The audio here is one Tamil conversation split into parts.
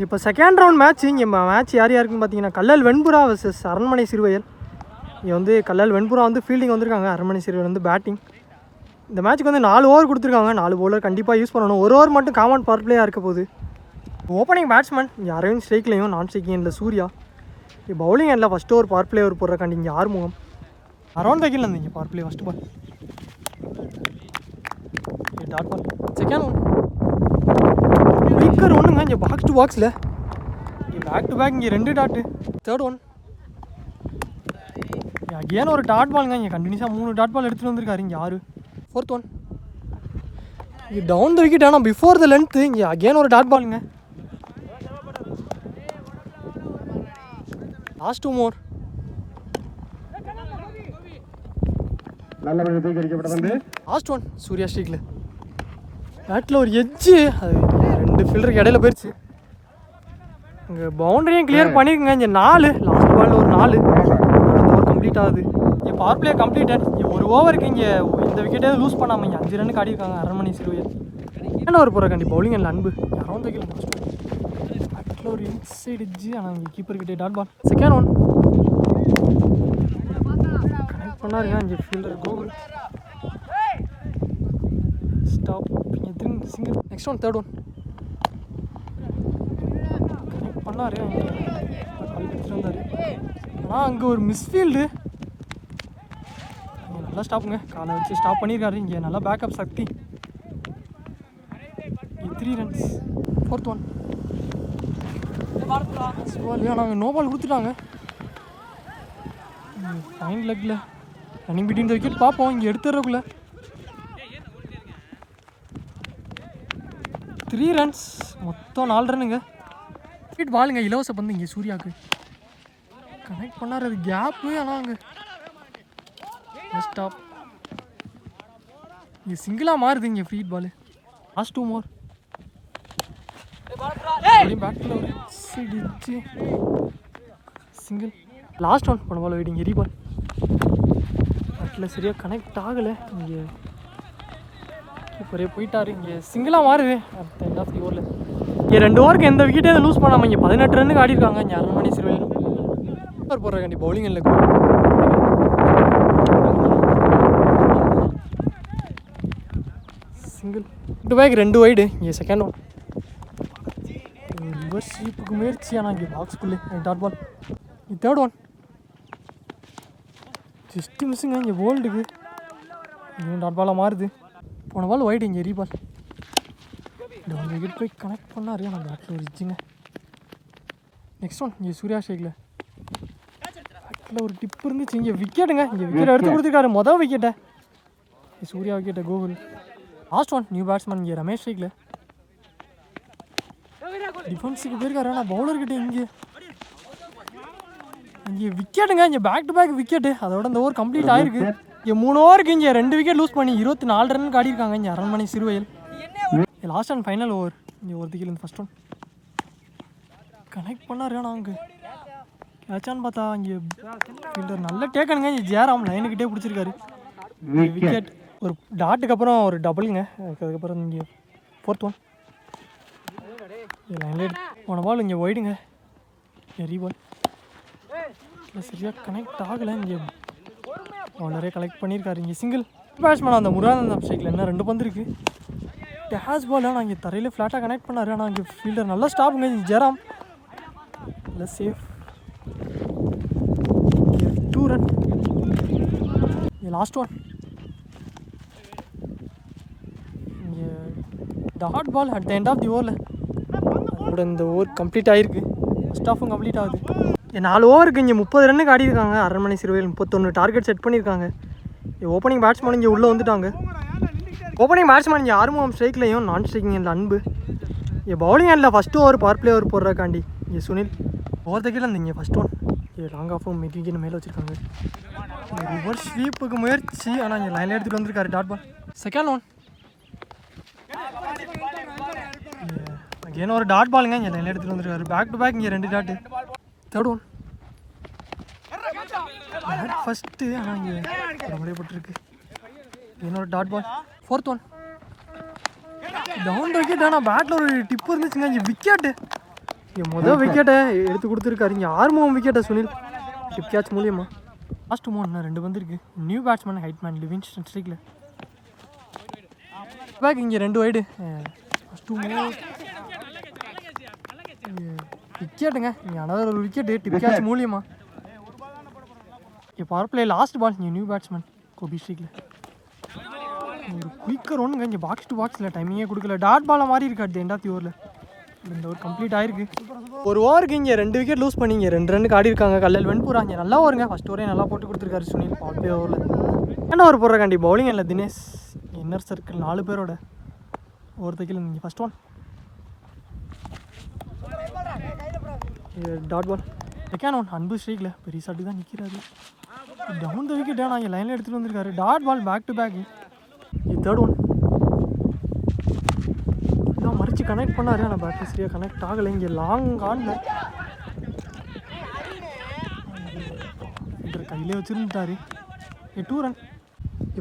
இப்போ செகண்ட் ரவுண்ட் மேட்ச். இங்கே மேட்ச் யார் யாருக்குன்னு பார்த்தீங்கன்னா கல்லல் வெண்புறா வர்சஸ் அரண்மனை சிறுவயல். இங்கே வந்து கல்லல் வெண்புறா வந்து ஃபீல்டிங் வந்திருக்காங்க, அரண்மனை சிறுவயல் வந்து பேட்டிங். இந்த மேட்ச்சுக்கு வந்து 4 ஓவர் கொடுத்துருக்காங்க. 4 பவுலர் கண்டிப்பாக யூஸ் பண்ணணும். 1 ஓவர் மட்டும் காமன் பவர் பிளேயாக இருக்க போகுது. ஓப்பனிங் பேட்ஸ்மேன் இங்கே அரவிந்த் ஸ்ட்ரைக்லையும், நான் ஸ்ட்ரைக்கிங் எண்டில் சூர்யா. இப்போ பவுலிங் எண்டில் first over power play over போடுறக்காண்டி இங்கே ஆறுமுகம். அரௌண்ட் த கீழ் இங்கே power play first ball. Dot ball second one quicker ஒன்றுங்க இங்கே பாக்ஸ் டு பாக்ஸில். இங்கே பேக் டு பேக் இங்கே 2 டாட்டு. தேர்ட் ஒன் அகேன் ஒரு டாட் பாலுங்க. இங்கே கண்டினியூஸாக 3 டாட் பால் எடுத்துகிட்டு வந்திருக்காரு இங்கே 6. ஃபோர்த் ஒன் இங்கே டவுன் த விக்கெட். ஆனால் பிஃபோர் த லென்த்து இங்கே அகேன் ஒரு டாட் பாலுங்க. லாஸ்ட் 2 மோர். லாஸ்ட் ஒன் சூர்யா ஸ்ட்ரீக்கில் பேட்டில் ஒரு எட்ஜு, அது 2 ஃபீல்டருக்கு இடையில போயிடுச்சு. இங்கே பவுண்டரியும் கிளியர் பண்ணியிருக்குங்க. இங்கே 4 லாஸ்ட் பாலில் ஒரு 4 ஓவர் கம்ப்ளீட் ஆகுது. இங்கே பவர் பிளே கம்ப்ளீட்டட். இங்கே 1 ஓவருக்கு இங்கே இந்த விக்கெட்டே லூஸ் பண்ணாமல் இங்கே 5 ரன் ஆடிருக்காங்க அரண்மனை சிறுவயல். என்ன ஒரு போகிறக்காண்டி பவுலிங் எண்டில் அன்பு அரௌண்ட் த கீழ் பேட்டில் ஒரு இன்சைட் எட்ஜு. ஆனால் இங்கே கீப்பர் கிட்டே dot ball. Second one connect பண்ணாருங்க இங்கே ஃபீல்டர் கோகுல். ஸ்டாப் இங்கே single. Next one third one connect பண்ணார். அங்கே எடுத்துகிட்டு வந்தார். ஆனால் அங்கே ஒரு மிஸ்ஃபீல்டு. நல்லா ஸ்டாப்புங்க, காலை வச்சு ஸ்டாப் பண்ணியிருக்காரு. இங்கே நல்லா backup Sakthi. 3 runs. Fourth one நாங்கள் நோ பால் கொடுத்துட்டாங்க. ஃபைன் லெக்கில் ரன்னிங் பிட்வீன் த விக்கெட் பார்ப்போம். இங்கே எடுத்துறதுக்குள்ள 3 runs, மொத்தம் 4 ரன்னுங்க. விக்கெட் பாலுங்க இலவச பந்து இங்கே சூர்யாவுக்கு கனெக்ட் பண்ணார். அது கேப்பு. ஆனால் அங்கே ஸ்டாப் இங்கே சிங்கிளாக மாறுது. இங்கே ஃப்ரீ பால். லாஸ்ட் 2 மோர். பேட்டில் ஒரு சிங்கிள். லாஸ்ட் ஒன் பண்ண பால் வெயிட்டிங் எரி பால். பேட்டில் சரியாக கனெக்ட் ஆகலை. இங்கே கீப்பரே போயிட்டார். இங்கே சிங்கிளாக மாறுது அட் எண்ட் ஆஃப் தி ஓவரில். இங்கே 2 ஓவருக்கு எந்த விக்கெட்டே லூஸ் பண்ணாமல் இங்கே 18 ரன்னுக்கு ஆடிருக்காங்க இங்கே அரண்மனை சிறுவயல். ஓவர் போடுறாங்க பவுலிங் இல்லை. சிங்கிள் டு பேக் 2 வைடு. இங்கே செகண்ட் ஒன் ரிவர்ஸ் ஸ்வீப்புக்கு முயற்சி. ஆனால் இங்கே பாக்ஸ்குள்ளே டாட் பால். இங்கே தேர்ட் ஒன் ஜஸ்ட் மிஸ்ஸுங்க இங்கே போல்டுக்கு. இங்கே டாட் பாலாக மாறுது. போன பால் வைடு. இங்கே எரி பால். டவுன் விக்கெட் போய் கனெக்ட் பண்ணார். ஆனால் பேட்டில் ஒரு இச்சுங்க. நெக்ஸ்ட் ஒன் இங்கே சூர்யா ஷேக்கில் பேட்டில் ஒரு டிப் இருந்துச்சு. இங்கே விக்கெட்டுங்க. இங்கே விக்கெட் எடுத்து கொடுத்துருக்காரு. மொதல் விக்கெட்டை சூர்யா விக்கெட்டை Gokul. Last one new batsman இங்கே ரமேஷ் ஷேக்கில் டிஃபென்ஸுக்கு போயிருக்காரு. ஆனால் பவுலர்கிட்ட இங்கே விக்கெட்டுங்க. இங்கே பேக் டு பேக் விக்கெட்டு. அதோட இந்த ஓவர் கம்ப்ளீட் ஆகிருக்கு. இங்கே 3 ஓவருக்கு இங்கே 2 விக்கெட் லூஸ் பண்ணி 24 ரன் ஆடிருக்காங்க இங்கே Aranmanai Siruvayal. Last and final over. இங்கே ஒரு திக்கில் ஃபஸ்ட் ஒன் கனெக்ட் பண்ணார். ஆனால் அங்கே கேட்சான்னு பார்த்தா இங்கே ஃபீல்டர் நல்ல டேக்கனுங்க. இங்கே ஜெயராம் லைனுக்கிட்டே பிடிச்சிருக்காரு. விக்கெட் ஒரு டாட்டுக்கு அப்புறம் ஒரு டபுளுங்க. அதுக்கப்புறம் இங்கே ஃபோர்த் ஒன் லைன்லேட் போன பால். இங்கே ஒய்டுங்க எரி பால். சரியாக கனெக்ட் ஆகலை. இங்கே பவுலரே கலெக்ட் பண்ணியிருக்காரு. இங்கே சிங்கிள். பேட்ஸ்மேன் அந்த முருகானந்தம் ஸ்ட்ரைக்கில் என்ன 2 பந்து இருக்குது. டேஷ் பால். ஆனால் இங்கே தரையில் ஃப்ளாட்டாக கனெக்ட் பண்ணார். ஆனால் இங்கே ஃபீல்டர் நல்லா ஸ்டாப்புங்க. இங்கே ஜெராம் நல்லா சேஃப். 2 ரன். இங்கே லாஸ்ட் ஒன் இங்கே dot ball at the end of the ஓவரில். அதோட இந்த ஓவர் கம்ப்ளீட் ஆகிருக்கு. ஃபஸ்ட் ஆஃபும் கம்ப்ளீட் ஆகுது. 4 ஓவருக்கு இங்கே 30 ரன்னுக்கு ஆடிருக்காங்க அரண்மனை சிறுவயல். 31 டார்கெட் செட் பண்ணியிருக்காங்க. ஓப்பனிங் பேட்ஸ்மேன் இங்கே உள்ளே வந்துட்டாங்க. ஓப்பனிங் பேட்ஸ்மேன் இங்கே ஆறுமுகம் ஸ்ட்ரைக்லையும், நான் ஸ்ட்ரைக்கிங் எண்டில் அன்பு. இங்கே பவுலிங் எண்டில் first over power play over போடுறக்காண்டி இங்கே சுனில். ஓவர் தக்கில் அந்த இங்கே ஃபஸ்ட் ஒன் இங்கே லாங் ஆஃபும் மிட் விக்கெட் மேலே வச்சுருக்காங்க. ரிவர்ஸ் ஸ்வீப்புக்கு முயற்சி. ஆனால் இங்கே லைனில் எடுத்துகிட்டு வந்திருக்காரு dot ball. Second one again ஒரு டாட் பாலுங்க. இங்கே லைனில் எடுத்துகிட்டு வந்திருக்காரு. பேக் டு பேக் இங்கே 2 டாட்டு. Third one first. ஆனால் இங்கே முடியப்பட்டிருக்கு. இன்னொரு dot ball. Fourth one down wicket. ஆனால் பேட்டில் ஒரு டிப்பு இருந்துச்சுங்க. இங்கே விக்கெட்டு இங்கே மொதல் விக்கெட்டை எடுத்து கொடுத்துருக்காரு. இங்கே ஆர்மோம் விக்கெட்டை சுனில் டிப் கேட்ச் மூலியமா. லாஸ்ட் மூணு 2 வந்துருக்கு. நியூ பேட்ஸ்மேன் ஹைட்மேன் லிவிங்ஸ்டன் ஸ்ட்ரைக்கில் பேக். இங்கே 2 வைடு. ஃபஸ்ட் 2 விக்கெட்டுங்க. இங்கே அனதர் ஒரு விக்கெட்டு டிப் கேட்ச் மூலியமா. இங்கே பவர் பிளே லாஸ்ட் பால். இங்கே நியூ பேட்ஸ்மேன் கோபி ஸ்ட்ரைக்கில் ஒரு குயிக்கர் ஒன்றுங்க. இங்கே பாக்ஸ் டு பாக்ஸில் டைமிங்கே கொடுக்கல. டாட் பாலை மாதிரி இருக்கு அட் எண்ட் ஆஃப் தி ஓவரில். இந்த ஓவர் கம்ப்ளீட் ஆயிருக்கு. ஒரு ஓவருக்கு இங்கே 2 விக்கெட் லூஸ் பண்ணி இங்கே 2 ரன்னுக்கு ஆடி இருக்காங்க. கல்லல் வெண்புரா இங்கே நல்லா ஓவருங்க. ஃபஸ்ட் ஓவரே நல்லா போட்டு கொடுத்துருக்காரு சுனில் பவர் பிளே ஓவரில். என்ன ஓவர் போடுறக்காண்டி பவுலிங் இல்லை தினேஷ். இன்னர் சர்க்கிள் 4 பேரோட ஒருத்தக்கில் நீங்கள் first one dot ball. Second one அன்பு ஸ்ட்ரைக்கில் பெரிய ஷாட்டு தான் நிற்கிறாரு. டவுன் த விக்கெட் ஆனால் இங்கே லைனில் எடுத்துகிட்டு வந்திருக்காரு. Dot ball back to back. இது தேர்ட் ஒன் இதான் மறித்து கனெக்ட் பண்ணார். ஆனால் பேட்டில் சரியாக கனெக்ட் ஆகலை. இங்கே லாங் ஆனில் கையிலே வச்சுருந்துட்டாரு. 2 ரன்.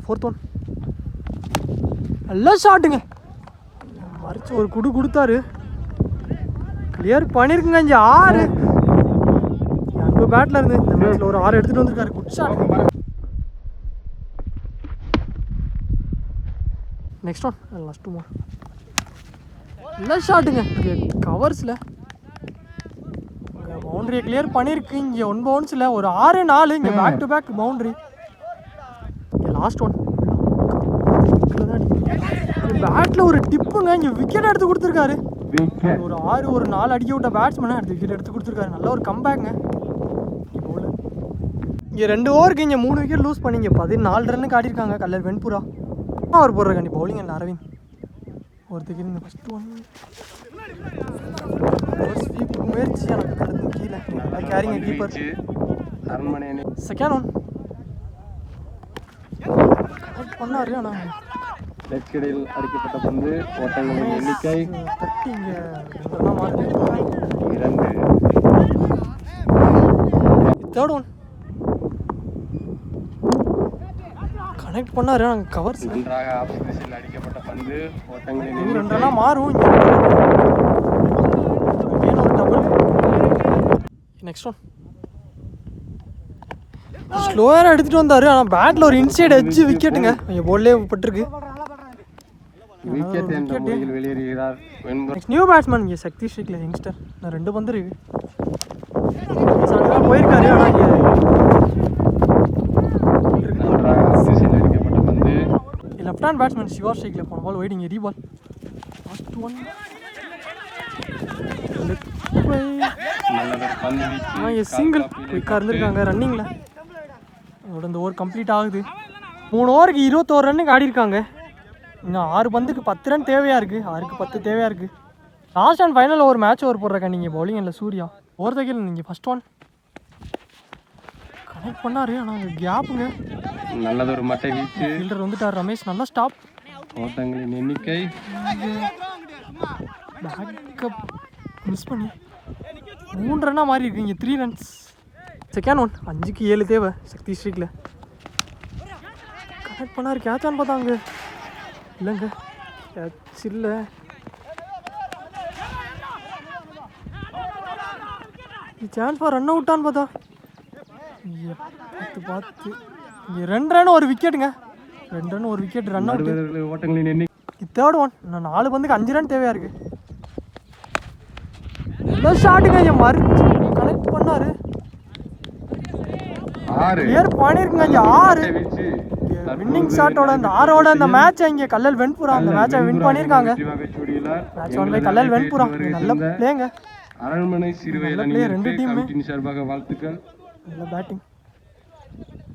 ஃபோர்த் ஒன் நல்லா ஷாட்டுங்க. மறிச்சு ஒரு குடு கொடுத்தாரு. கிளியர் பண்ணியிருக்குங்க. இங்கே 6 அன்பு பேட்டில் இருந்து இந்த மேட்ச்சில் ஒரு 6 எடுத்துகிட்டு வந்திருக்காரு. Good shot. Next one last 2 நல்லா ஷாட்டுங்க. இங்கே கவர்ஸில் பவுண்ட்ரியை கிளியர் பண்ணியிருக்கு. இங்கே 1 பவுன்ஸில் ஒரு 6-4 இங்கே பேக் டு பேக் பவுண்ட்ரி. இங்கே லாஸ்ட் ஒன் பேட்டில் ஒரு டிப்புங்க. இங்கே விக்கெட் எடுத்து கொடுத்துருக்காரு. ஒரு 6 ஒரு 4 அடிக்க விட்ட பேட்ஸ்மேனை அடுத்த விக்கெட் எடுத்து கொடுத்துருக்காரு. நல்ல ஒரு கம்பேக்குங்க. இங்கே 2 ஓவருக்கு இங்கே 3 விக்கெட் லூஸ் பண்ணி இங்கே 14 ரன்னுக்கு ஆடிருக்காங்க கல்லர் வெண்புரா. அவர் போடுறக்காண்டி பவுலிங் இல்லை அரவிந்த் ஒருத்தருக்கு. இந்த ஃபஸ்ட் ஒன் ஸ்வீப் முயற்சி எனக்கு கருத்து கீழே கேரிங்க கீப்பர். செகண்ட் ஒன் பண்ணாரு. ஆனால் லெக்சடில் அடிக்கப்பட்ட பந்து ஓட்டங்களின் எண்ணிக்கை தட்டி இங்கே 2 மாறுது. தேர்ட் ஒன் கனெக்ட் பண்ணாரு. நாங்கள் கவர்ஸ் நன்றாக ஆப்போசிஷனில் அடிக்கப்பட்ட பந்து ஓட்டங்களின் 2 ரன்னாக மாறும். இங்கே ஒரு டபுள். நெக்ஸ்ட் ஒன் ஸ்லோயராக எடுத்துகிட்டு வந்தார். ஆனால் பேட்டில் ஒரு இன்சைட் எட்ஜ் விக்கெட்டுங்க. இங்கே போல்லே பட்டிருக்கு. விக்கெட் என்ற முறையில் வெளியேறுகிறார். நியூ பேட்ஸ்மேன் இங்கே சக்தி ஸ்ட்ரைக்கில் யங்ஸ்டர். நான் 2 பந்து இருக்கு போயிருக்காரு. ஆனால் இங்கே அடிக்கப்பட்ட பந்து லெஃப்ட் ஹேண்ட் பேட்ஸ்மேன் சிவா ஸ்ட்ரைக்கில் போன பால் வைடிங் ரீ பால். லாஸ்ட் ஒன் சிங்கிள் குயிக்காக இருந்திருக்காங்க ரன்னிங்கில். அதோட இந்த ஓவர் கம்ப்ளீட் ஆகுது. 3 ஓவருக்கு 21 ரன்னுக்கு ஆடிருக்காங்க. இன்னும் 6 பந்துக்கு 10 ரன் தேவையாக இருக்குது. 6க்கு 10 தேவையாக இருக்குது. லாஸ்ட் அண்ட் ஃபைனல் ஒரு மேட்ச் ஓவர் போடுறக்கா நீங்கள் பவுலிங் இல்லை சூர்யா. ஓவர்தகில் நீங்கள் ஃபஸ்ட் ஒன் கனெக்ட் பண்ணார். ஆனால் அங்கே கேப்புங்க. நல்லதொரு மட்டை வீச்சு. ஃபீல்டர் வந்துட்டார் ரமேஷ். நல்லா ஸ்டாப். ஓட்டங்களின் எண்ணிக்கை பேக்கப் மிஸ் பண்ணி 3 ரன்னாக மாறி இருக்கு. இங்கே 3 ரன்ஸ். செகண்ட் ஒன் 5க்கு 7 தேவை சக்தி ஸ்ட்ரீக்கில். கனெக்ட் பண்ணார். கேட்சான்னு பார்த்தாங்க இல்லைங்க கேட்ச் இல்லை. சான்ஸ் ஃபார் ரன் அவுட்டான்னு பார்த்தா பார்த்து இங்கே 2 ரன் ஒரு விக்கெட்டுங்க. 2 ரன் ஒரு விக்கெட் ரன் அவுட். ஓட்டங்களின் எண்ணிக்கை தேர்ட் ஒன். நான் 4 பந்துக்கு 5 ரன் தேவையாக இருக்குது. நல்லா ஷாட்டுங்க. இங்கே மறிச்சு கனெக்ட் பண்ணார். கிளியர் பண்ணியிருக்குங்க. இங்கே 6 வின்னிங் ஷாட்டோட அந்த 6ஓட அந்த மேட்சை இங்கே கல்லல் வெண்புரா அந்த மேட்சை வின் பண்ணியிருக்காங்க. மேட்ச் ஒன் பை கல்லல் வெண்புரா. நல்ல பிளேங்க. அரண்மனை சிறுவையில் 2 டீம் சார்பாக வாழ்த்துக்கள். நல்ல பேட்டிங்.